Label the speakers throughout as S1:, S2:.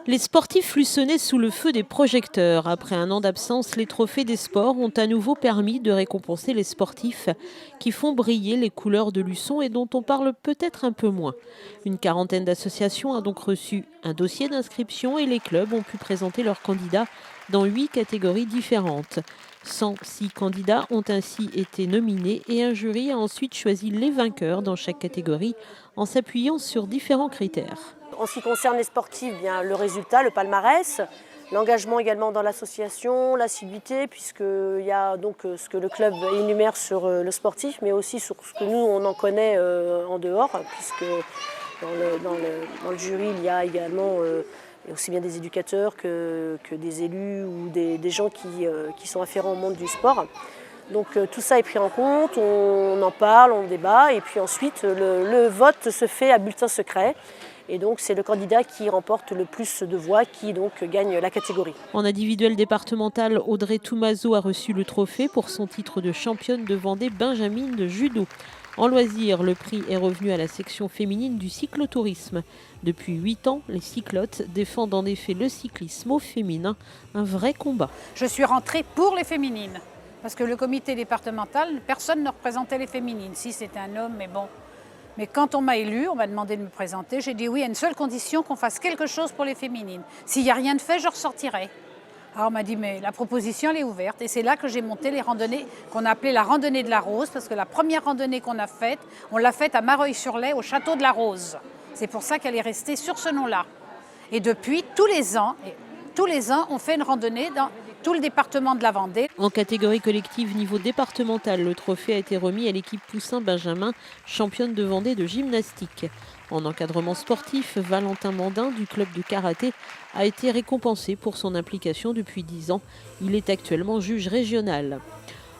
S1: Les sportifs frissonnaient sous le feu des projecteurs. Après un an d'absence, les trophées des sports ont à nouveau permis de récompenser les sportifs qui font briller les couleurs de Luçon et dont on parle peut-être un peu moins. Une quarantaine d'associations a donc reçu un dossier d'inscription et les clubs ont pu présenter leurs candidats dans 8 catégories différentes. 106 candidats ont ainsi été nominés et un jury a ensuite choisi les vainqueurs dans chaque catégorie en s'appuyant sur différents critères.
S2: En ce qui concerne les sportifs, bien, le résultat, le palmarès, l'engagement également dans l'association, l'assiduité, puisqu'il y a donc ce que le club énumère sur le sportif, mais aussi sur ce que nous, on en connaît en dehors, puisque dans le jury, il y a également aussi bien des éducateurs que des élus ou des gens qui sont afférents au monde du sport. Donc tout ça est pris en compte, on en parle, on débat, et puis ensuite le vote se fait à bulletin secret. Et donc c'est le candidat qui remporte le plus de voix qui donc gagne la catégorie.
S1: En individuel départemental, Audrey Toumazeau a reçu le trophée pour son titre de championne de Vendée benjamine de judo. En loisir, le prix est revenu à la section féminine du cyclotourisme. Depuis 8 ans, les cyclotes défendent en effet le cyclisme au féminin, un vrai combat.
S3: Je suis rentrée pour les féminines, parce que le comité départemental, personne ne représentait les féminines. Si c'était un homme, mais bon. Mais quand on m'a élue, on m'a demandé de me présenter, j'ai dit oui à une seule condition, qu'on fasse quelque chose pour les féminines. S'il n'y a rien de fait, je ressortirai. Alors on m'a dit mais la proposition elle est ouverte et c'est là que j'ai monté les randonnées qu'on a appelées la randonnée de la Rose parce que la première randonnée qu'on a faite, on l'a faite à Mareuil-sur-Lay au château de la Rose. C'est pour ça qu'elle est restée sur ce nom-là. Et depuis, tous les ans, on fait une randonnée dans tout le département de la Vendée.
S1: En catégorie collective niveau départemental, le trophée a été remis à l'équipe Poussin Benjamin, championne de Vendée de gymnastique. En encadrement sportif, Valentin Mandin du club de karaté a été récompensé pour son implication depuis 10 ans. Il est actuellement juge régional.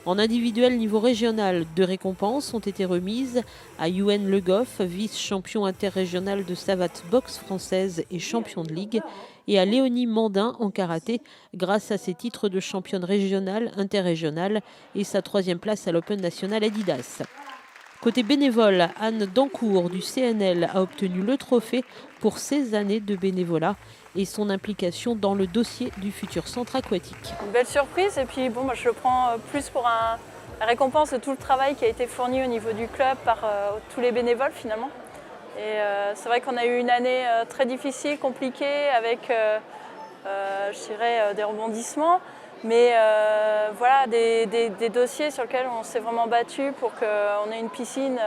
S1: En individuel niveau régional, 2 récompenses ont été remises à Youen Le Goff, vice-champion interrégional de savate boxe française et champion de ligue, et à Léonie Mandin en karaté grâce à ses titres de championne régionale, interrégionale et sa 3e place à l'Open national Adidas. Côté bénévole, Anne Dancourt du CNL a obtenu le trophée pour ses années de bénévolat et son implication dans le dossier du futur centre aquatique.
S4: Une belle surprise et puis bon, je le prends plus pour la récompense de tout le travail qui a été fourni au niveau du club par tous les bénévoles finalement. Et c'est vrai qu'on a eu une année très difficile, compliquée, avec je dirais, des rebondissements. Mais voilà, des dossiers sur lesquels on s'est vraiment battu pour qu'on ait une piscine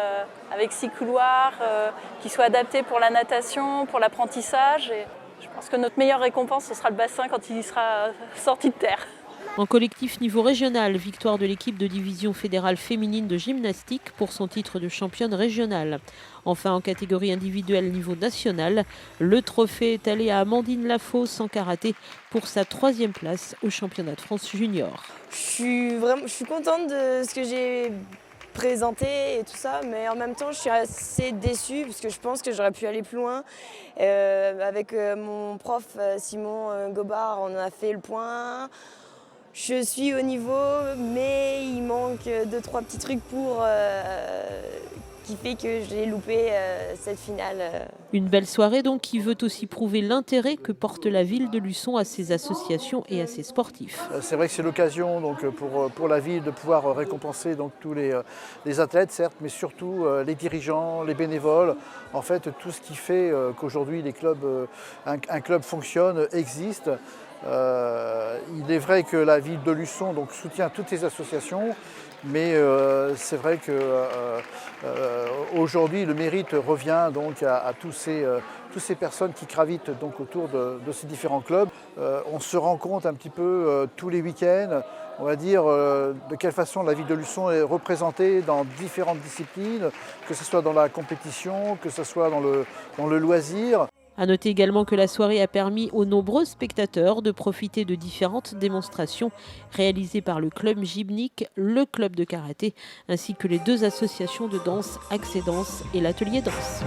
S4: avec 6 couloirs qui soit adaptée pour la natation, pour l'apprentissage. Et je pense que notre meilleure récompense, ce sera le bassin quand il sera sorti de terre.
S1: En collectif niveau régional, victoire de l'équipe de division fédérale féminine de gymnastique pour son titre de championne régionale. Enfin, en catégorie individuelle niveau national, le trophée est allé à Amandine Lafosse en karaté pour sa 3e place au championnat de France junior.
S5: Je suis contente de ce que j'ai présenté et tout ça, mais en même temps je suis assez déçue parce que je pense que j'aurais pu aller plus loin. Avec mon prof Simon Gobard, on a fait le point. Je suis au niveau, mais il manque 2-3 petits trucs qui fait que j'ai loupé cette finale.
S1: Une belle soirée donc qui veut aussi prouver l'intérêt que porte la ville de Luçon à ses associations et à ses sportifs.
S6: C'est vrai que c'est l'occasion donc pour la ville de pouvoir récompenser donc tous les athlètes certes, mais surtout les dirigeants, les bénévoles, en fait tout ce qui fait qu'aujourd'hui les clubs, un club fonctionne, existe. Il est vrai que la ville de Luçon donc, soutient toutes les associations, mais c'est vrai qu'aujourd'hui le mérite revient donc à toutes ces personnes qui gravitent donc, autour de ces différents clubs. On se rend compte un petit peu tous les week-ends, on va dire, de quelle façon la ville de Luçon est représentée dans différentes disciplines, que ce soit dans la compétition, que ce soit dans le loisir.
S1: À noter également que la soirée a permis aux nombreux spectateurs de profiter de différentes démonstrations réalisées par le club gymnique, le club de karaté, ainsi que les 2 associations de danse, Accès Danse et l'atelier danse.